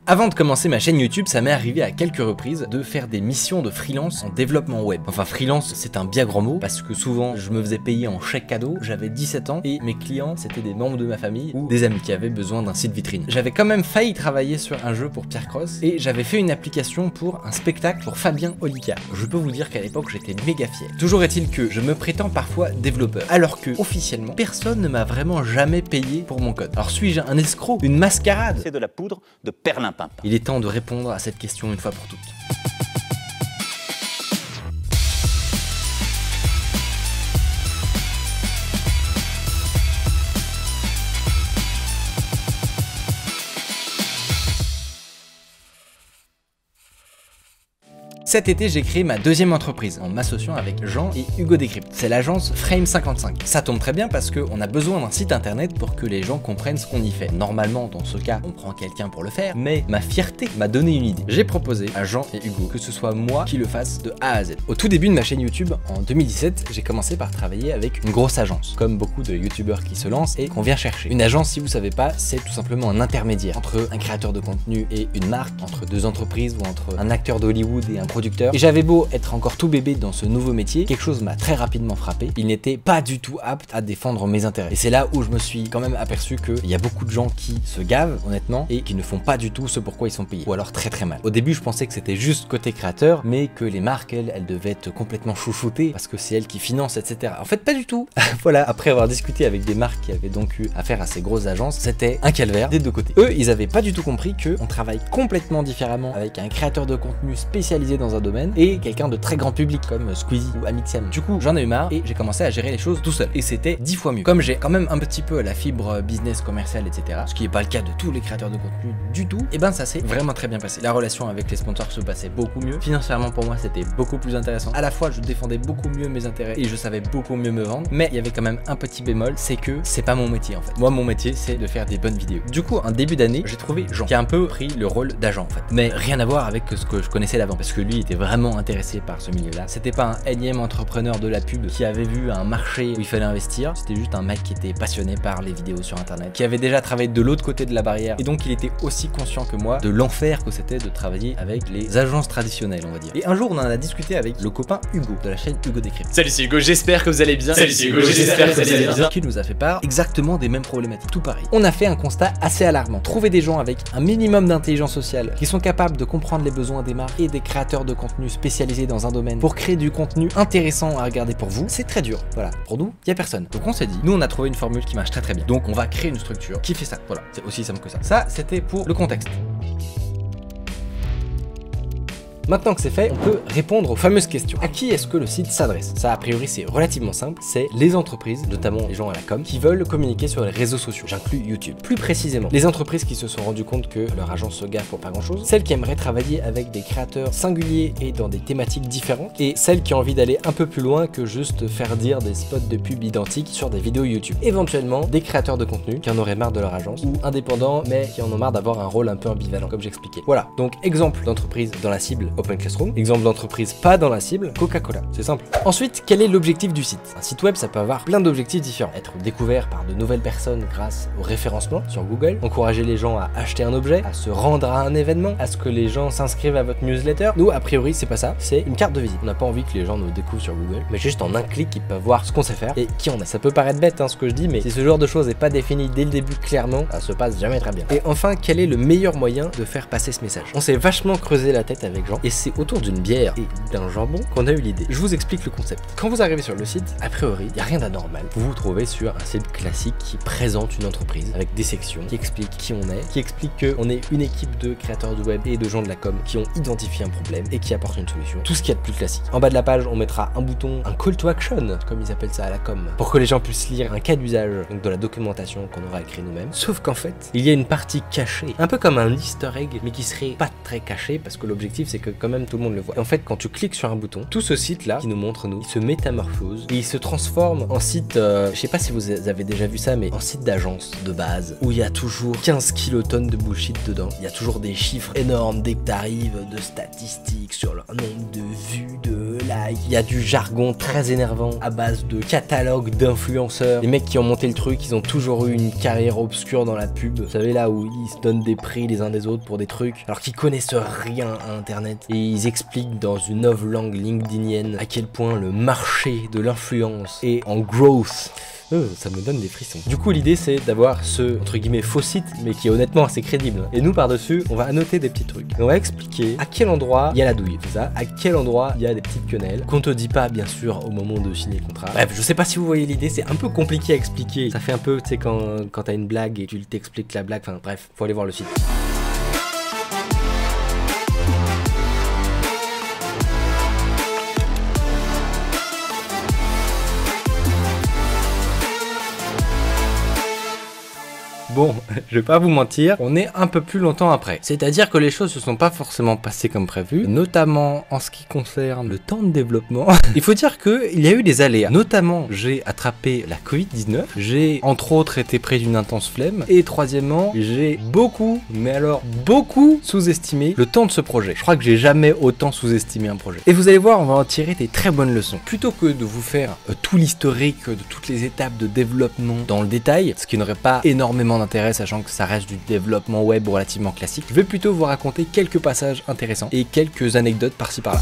Avant de commencer ma chaîne YouTube, ça m'est arrivé à quelques reprises de faire des missions de freelance en développement web. Enfin, freelance, c'est un bien grand mot parce que souvent je me faisais payer en chèque cadeau, j'avais 17 ans et mes clients c'était des membres de ma famille ou des amis qui avaient besoin d'un site vitrine. J'avais quand même failli travailler sur un jeu pour Pierre Cross et j'avais fait une application pour un spectacle pour Fabien Olicard. Je peux vous dire qu'à l'époque j'étais méga fier. Toujours est-il que je me prétends parfois développeur alors que officiellement personne ne m'a vraiment jamais payé pour mon code. Alors suis-je un escroc, une mascarade? C'est de la poudre de perlimpinpin. Il est temps de répondre à cette question une fois pour toutes. Cet été, j'ai créé ma deuxième entreprise en m'associant avec Jean et Hugo Décrypte. C'est l'agence Frame55. Ça tombe très bien parce qu'on a besoin d'un site internet pour que les gens comprennent ce qu'on y fait. Normalement, dans ce cas, on prend quelqu'un pour le faire, mais ma fierté m'a donné une idée. J'ai proposé à Jean et Hugo que ce soit moi qui le fasse de A à Z. Au tout début de ma chaîne YouTube, en 2017, j'ai commencé par travailler avec une grosse agence, comme beaucoup de youtubeurs qui se lancent et qu'on vient chercher. Une agence, si vous savez pas, c'est tout simplement un intermédiaire entre un créateur de contenu et une marque, entre deux entreprises ou entre un acteur d'Hollywood et un producteur. Et j'avais beau être encore tout bébé dans ce nouveau métier, quelque chose m'a très rapidement frappé. Il n'était pas du tout apte à défendre mes intérêts. Et c'est là où je me suis quand même aperçu qu'il y a beaucoup de gens qui se gavent, honnêtement, et qui ne font pas du tout ce pourquoi ils sont payés. Ou alors très très mal. Au début, je pensais que c'était juste côté créateur, mais que les marques, elles devaient être complètement chouchoutées parce que c'est elles qui financent, etc. En fait, pas du tout. Voilà, après avoir discuté avec des marques qui avaient donc eu affaire à ces grosses agences, c'était un calvaire des deux côtés. Eux, ils avaient pas du tout compris qu'on travaille complètement différemment avec un créateur de contenu spécialisé dans un domaine et quelqu'un de très grand public comme Squeezie ou Amixiam. Du coup, j'en ai eu marre et j'ai commencé à gérer les choses tout seul. Et c'était 10 fois mieux. Comme j'ai quand même un petit peu la fibre business commerciale, etc., ce qui n'est pas le cas de tous les créateurs de contenu du tout, et ben ça s'est vraiment très bien passé. La relation avec les sponsors se passait beaucoup mieux. Financièrement, pour moi, c'était beaucoup plus intéressant. À la fois, je défendais beaucoup mieux mes intérêts et je savais beaucoup mieux me vendre. Mais il y avait quand même un petit bémol, c'est que c'est pas mon métier en fait. Moi, mon métier, c'est de faire des bonnes vidéos. Du coup, en début d'année, j'ai trouvé Jean qui a un peu pris le rôle d'agent en fait. Mais rien à voir avec ce que je connaissais d'avant parce que lui était vraiment intéressé par ce milieu-là. C'était pas un énième entrepreneur de la pub qui avait vu un marché où il fallait investir. C'était juste un mec qui était passionné par les vidéos sur internet, qui avait déjà travaillé de l'autre côté de la barrière et donc il était aussi conscient que moi de l'enfer que c'était de travailler avec les agences traditionnelles, on va dire. Et un jour, on en a discuté avec le copain Hugo de la chaîne Hugo Décrypte. Salut, c'est Hugo, j'espère que vous allez bien. Salut, c'est Hugo, j'espère que vous allez bien. Qui nous a fait part exactement des mêmes problématiques, tout pareil. On a fait un constat assez alarmant. Trouver des gens avec un minimum d'intelligence sociale qui sont capables de comprendre les besoins des marques et des créateurs de contenu spécialisés dans un domaine pour créer du contenu intéressant à regarder pour vous, c'est très dur. Voilà, pour nous, il y a personne. Donc on s'est dit, nous on a trouvé une formule qui marche très très bien. Donc on va créer une structure qui fait ça. Voilà, c'est aussi simple que ça. Ça, c'était pour le contexte. Maintenant que c'est fait, on peut répondre aux fameuses questions. À qui est-ce que le site s'adresse? Ça, a priori, c'est relativement simple. C'est les entreprises, notamment les gens à la com, qui veulent communiquer sur les réseaux sociaux. J'inclus YouTube. Plus précisément, les entreprises qui se sont rendues compte que leur agence se gaffe pour pas grand-chose, celles qui aimeraient travailler avec des créateurs singuliers et dans des thématiques différentes, et celles qui ont envie d'aller un peu plus loin que juste faire dire des spots de pub identiques sur des vidéos YouTube. Éventuellement, des créateurs de contenu qui en auraient marre de leur agence, ou indépendants, mais qui en ont marre d'avoir un rôle un peu ambivalent, comme j'expliquais. Voilà, donc exemple d'entreprise dans la cible Open Classroom, exemple d'entreprise pas dans la cible, Coca-Cola, c'est simple. Ensuite, quel est l'objectif du site? Un site web, ça peut avoir plein d'objectifs différents. Être découvert par de nouvelles personnes grâce au référencement sur Google, encourager les gens à acheter un objet, à se rendre à un événement, à ce que les gens s'inscrivent à votre newsletter. Nous, a priori, c'est pas ça, c'est une carte de visite. On n'a pas envie que les gens nous découvrent sur Google, mais juste en un clic, ils peuvent voir ce qu'on sait faire et qui on est. Ça peut paraître bête, hein, ce que je dis, mais si ce genre de choses n'est pas défini dès le début clairement, ça se passe jamais très bien. Et enfin, quel est le meilleur moyen de faire passer ce message? On s'est vachement creusé la tête avec Jean, et c'est autour d'une bière et d'un jambon qu'on a eu l'idée. Je vous explique le concept. Quand vous arrivez sur le site, a priori, il n'y a rien d'anormal. Vous vous trouvez sur un site classique qui présente une entreprise avec des sections, qui explique qui on est, qui explique qu'on est une équipe de créateurs de web et de gens de la com qui ont identifié un problème et qui apportent une solution. Tout ce qu'il y a de plus classique. En bas de la page, on mettra un bouton, un call to action, comme ils appellent ça à la com, pour que les gens puissent lire un cas d'usage, donc de la documentation qu'on aura écrit nous-mêmes. Sauf qu'en fait, il y a une partie cachée, un peu comme un easter egg, mais qui serait pas très caché parce que l'objectif c'est que quand même tout le monde le voit. Et en fait, quand tu cliques sur un bouton, tout ce site-là qui nous montre il se métamorphose et il se transforme en site, je sais pas si vous avez déjà vu ça, mais en site d'agence de base où il y a toujours 15 kilotonnes de bullshit dedans. Il y a toujours des chiffres énormes dès que t'arrives, de statistiques sur leur nombre de vues, de likes. Il y a du jargon très énervant à base de catalogues d'influenceurs. Les mecs qui ont monté le truc, ils ont toujours eu une carrière obscure dans la pub. Vous savez, là où ils se donnent des prix les uns des autres pour des trucs alors qu'ils connaissent rien à internet. Et ils expliquent dans une novlangue LinkedInienne à quel point le marché de l'influence est en growth. Ça me donne des frissons. Du coup, l'idée, c'est d'avoir ce, entre guillemets, faux site, mais qui est honnêtement assez crédible. Et nous, par-dessus, on va annoter des petits trucs. Et on va expliquer à quel endroit il y a la douille, c'est ça, à quel endroit il y a des petites quenelles, qu'on te dit pas, bien sûr, au moment de signer le contrat. Bref, je sais pas si vous voyez l'idée, c'est un peu compliqué à expliquer. Ça fait un peu, tu sais, quand t'as une blague et tu t'expliques la blague, enfin bref, faut aller voir le site. Bon, je vais pas vous mentir, on est un peu plus longtemps après. C'est-à-dire que les choses se sont pas forcément passées comme prévu, notamment en ce qui concerne le temps de développement. Il faut dire qu'il y a eu des aléas. Notamment, j'ai attrapé la Covid-19, j'ai entre autres été pris d'une intense flemme, et troisièmement, j'ai beaucoup, mais alors beaucoup sous-estimé le temps de ce projet. Je crois que j'ai jamais autant sous-estimé un projet. Et vous allez voir, on va en tirer des très bonnes leçons. Plutôt que de vous faire tout l'historique de toutes les étapes de développement dans le détail, ce qui n'aurait pas énormément d'intérêt, sachant que ça reste du développement web relativement classique, je vais plutôt vous raconter quelques passages intéressants et quelques anecdotes par-ci par-là.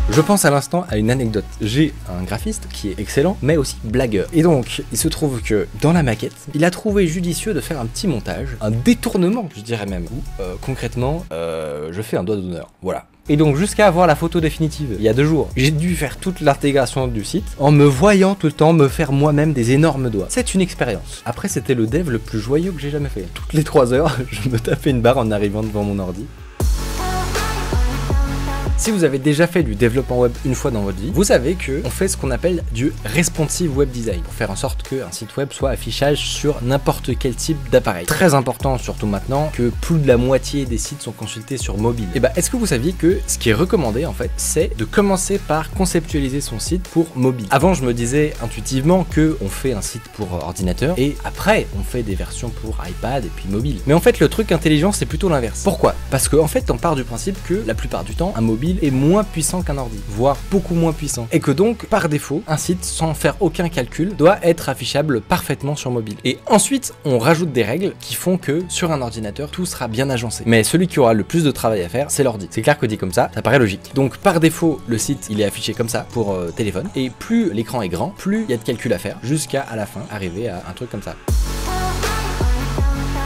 Je pense à l'instant à une anecdote. J'ai un graphiste qui est excellent, mais aussi blagueur. Et donc, il se trouve que dans la maquette, il a trouvé judicieux de faire un petit montage, un détournement, je dirais même, où concrètement, je fais un doigt d'honneur. Voilà. Et donc jusqu'à avoir la photo définitive, il y a 2 jours, j'ai dû faire toute l'intégration du site en me voyant tout le temps me faire moi-même des énormes doigts. C'est une expérience. Après, c'était le dev le plus joyeux que j'ai jamais fait. Toutes les 3 heures, je me tapais une barre en arrivant devant mon ordi. Si vous avez déjà fait du développement web une fois dans votre vie, vous savez que on fait ce qu'on appelle du responsive web design pour faire en sorte qu'un site web soit affichage sur n'importe quel type d'appareil. Très important, surtout maintenant, que plus de la moitié des sites sont consultés sur mobile. Et bah, est-ce que vous saviez que ce qui est recommandé en fait, c'est de commencer par conceptualiser son site pour mobile. Avant, je me disais intuitivement que on fait un site pour ordinateur et après, on fait des versions pour iPad et puis mobile. Mais en fait, le truc intelligent, c'est plutôt l'inverse. Pourquoi? Parce qu'en fait, on part du principe que la plupart du temps, un mobile est moins puissant qu'un ordi, voire beaucoup moins puissant. Et que donc, par défaut, un site, sans faire aucun calcul, doit être affichable parfaitement sur mobile. Et ensuite, on rajoute des règles qui font que, sur un ordinateur, tout sera bien agencé. Mais celui qui aura le plus de travail à faire, c'est l'ordi. C'est clair que dit comme ça paraît logique. Donc, par défaut, le site, il est affiché comme ça pour téléphone. Et plus l'écran est grand, plus il y a de calculs à faire, jusqu'à à la fin, arriver à un truc comme ça.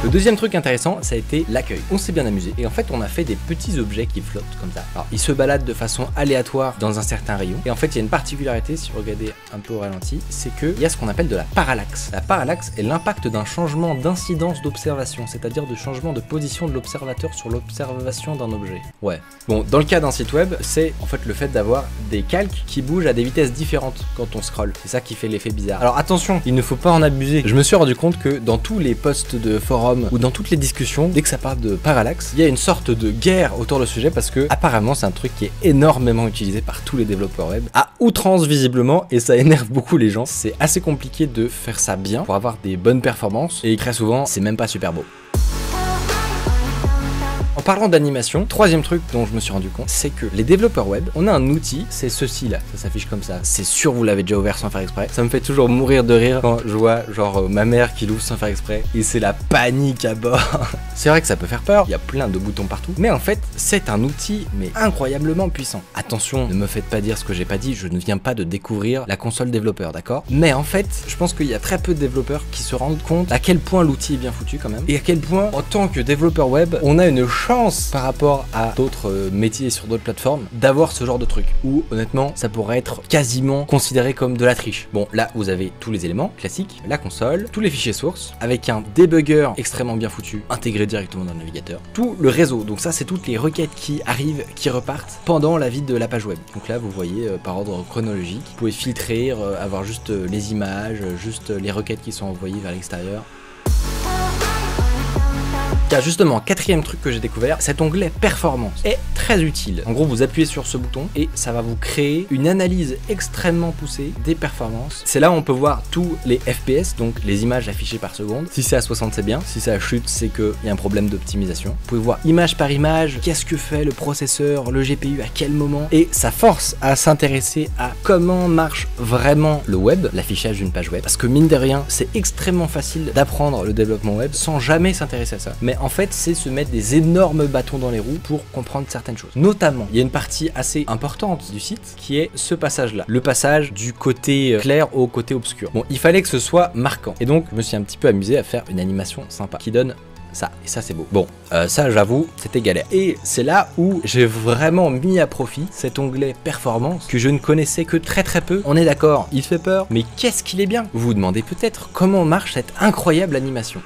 Le deuxième truc intéressant, ça a été l'accueil. On s'est bien amusé et en fait on a fait des petits objets qui flottent comme ça. Alors ils se baladent de façon aléatoire dans un certain rayon et en fait il y a une particularité, si vous regardez un peu au ralenti, c'est qu'il y a ce qu'on appelle de la parallaxe. La parallaxe est l'impact d'un changement d'incidence d'observation, c'est-à-dire de changement de position de l'observateur sur l'observation d'un objet. Ouais. Bon, dans le cas d'un site web, c'est en fait le fait d'avoir des calques qui bougent à des vitesses différentes quand on scrolle. C'est ça qui fait l'effet bizarre. Alors attention, il ne faut pas en abuser. Je me suis rendu compte que dans tous les posts de forum ou dans toutes les discussions, dès que ça parle de parallaxe, il y a une sorte de guerre autour du sujet parce que apparemment c'est un truc qui est énormément utilisé par tous les développeurs web, à outrance visiblement, et ça énerve beaucoup les gens. C'est assez compliqué de faire ça bien pour avoir des bonnes performances et très souvent c'est même pas super beau. En parlant d'animation, troisième truc dont je me suis rendu compte, c'est que les développeurs web, on a un outil, c'est ceci là, ça s'affiche comme ça. C'est sûr vous l'avez déjà ouvert sans faire exprès. Ça me fait toujours mourir de rire quand je vois genre ma mère qui l'ouvre sans faire exprès et c'est la panique à bord. C'est vrai que ça peut faire peur, il y a plein de boutons partout, mais en fait c'est un outil mais incroyablement puissant. Attention, ne me faites pas dire ce que j'ai pas dit, je ne viens pas de découvrir la console développeur, d'accord? Mais en fait, je pense qu'il y a très peu de développeurs qui se rendent compte à quel point l'outil est bien foutu quand même et à quel point en tant que développeur web, on a une chance par rapport à d'autres métiers sur d'autres plateformes d'avoir ce genre de truc où honnêtement ça pourrait être quasiment considéré comme de la triche. Bon là vous avez tous les éléments classiques, la console, tous les fichiers sources avec un debugger extrêmement bien foutu intégré directement dans le navigateur, tout le réseau, donc ça c'est toutes les requêtes qui arrivent, qui repartent pendant la vie de la page web. Donc là vous voyez par ordre chronologique, vous pouvez filtrer, avoir juste les images, juste les requêtes qui sont envoyées vers l'extérieur. Car justement, quatrième truc que j'ai découvert, cet onglet performance est très utile. En gros, vous appuyez sur ce bouton et ça va vous créer une analyse extrêmement poussée des performances. C'est là où on peut voir tous les FPS, donc les images affichées par seconde. Si c'est à 60, c'est bien. Si ça chute, c'est qu'il y a un problème d'optimisation. Vous pouvez voir image par image, qu'est-ce que fait le processeur, le GPU, à quel moment. Et ça force à s'intéresser à comment marche vraiment le web, l'affichage d'une page web. Parce que mine de rien, c'est extrêmement facile d'apprendre le développement web sans jamais s'intéresser à ça. Mais en fait, c'est se mettre des énormes bâtons dans les roues pour comprendre certaines choses. Notamment, il y a une partie assez importante du site qui est ce passage-là. Le passage du côté clair au côté obscur. Bon, il fallait que ce soit marquant. Et donc, je me suis un petit peu amusé à faire une animation sympa qui donne ça, et ça c'est beau. Bon, ça j'avoue, c'était galère. Et c'est là où j'ai vraiment mis à profit cet onglet performance que je ne connaissais que très peu. On est d'accord, il fait peur, mais qu'est-ce qu'il est bien? Vous vous demandez peut-être comment marche cette incroyable animation.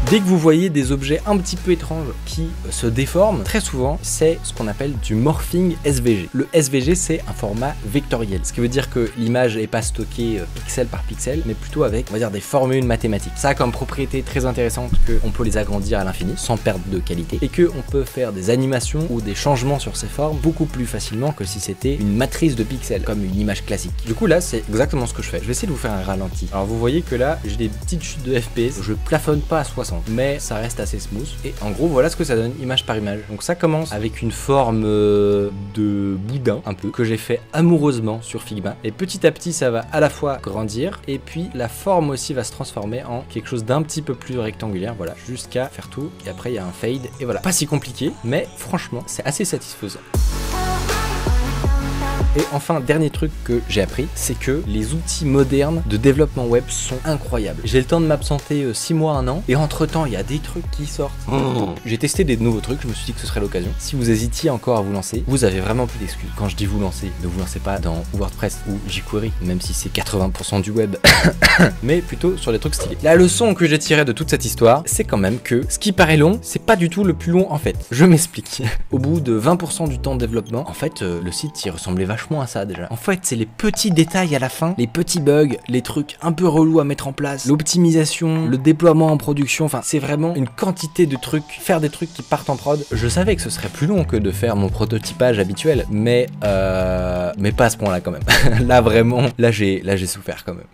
Dès que vous voyez des objets un petit peu étranges qui se déforment, très souvent, c'est ce qu'on appelle du morphing SVG. Le SVG, c'est un format vectoriel, ce qui veut dire que l'image n'est pas stockée pixel par pixel, mais plutôt avec, on va dire, des formules mathématiques. Ça a comme propriété très intéressante qu'on peut les agrandir à l'infini, sans perte de qualité, et qu'on peut faire des animations ou des changements sur ces formes beaucoup plus facilement que si c'était une matrice de pixels, comme une image classique. Du coup, là, c'est exactement ce que je fais. Je vais essayer de vous faire un ralenti. Alors, vous voyez que là, j'ai des petites chutes de FPS, je plafonne pas à 60. Mais ça reste assez smooth. Et en gros, voilà ce que ça donne image par image. Donc ça commence avec une forme de boudin, un peu, que j'ai fait amoureusement sur Figma. Et petit à petit, ça va à la fois grandir, et puis la forme aussi va se transformer en quelque chose d'un petit peu plus rectangulaire, voilà, jusqu'à faire tout. Et après, il y a un fade, et voilà. Pas si compliqué, mais franchement, c'est assez satisfaisant. Et enfin, dernier truc que j'ai appris, c'est que les outils modernes de développement web sont incroyables. J'ai le temps de m'absenter 6 mois, 1 an, et entre temps, il y a des trucs qui sortent. J'ai testé des nouveaux trucs, je me suis dit que ce serait l'occasion. Si vous hésitiez encore à vous lancer, vous avez vraiment plus d'excuses. Quand je dis vous lancer, ne vous lancez pas dans WordPress ou jQuery, même si c'est 80% du web, mais plutôt sur des trucs stylés. La leçon que j'ai tirée de toute cette histoire, c'est quand même que ce qui paraît long, c'est pas du tout le plus long en fait. Je m'explique. Au bout de 20% du temps de développement, en fait, le site y ressemblait vachement à ça déjà. En fait, c'est les petits détails à la fin, les petits bugs, les trucs un peu relous à mettre en place, l'optimisation, le déploiement en production, enfin, c'est vraiment une quantité de trucs, faire des trucs qui partent en prod. Je savais que ce serait plus long que de faire mon prototypage habituel, mais pas à ce point-là quand même. Là vraiment, là j'ai souffert quand même.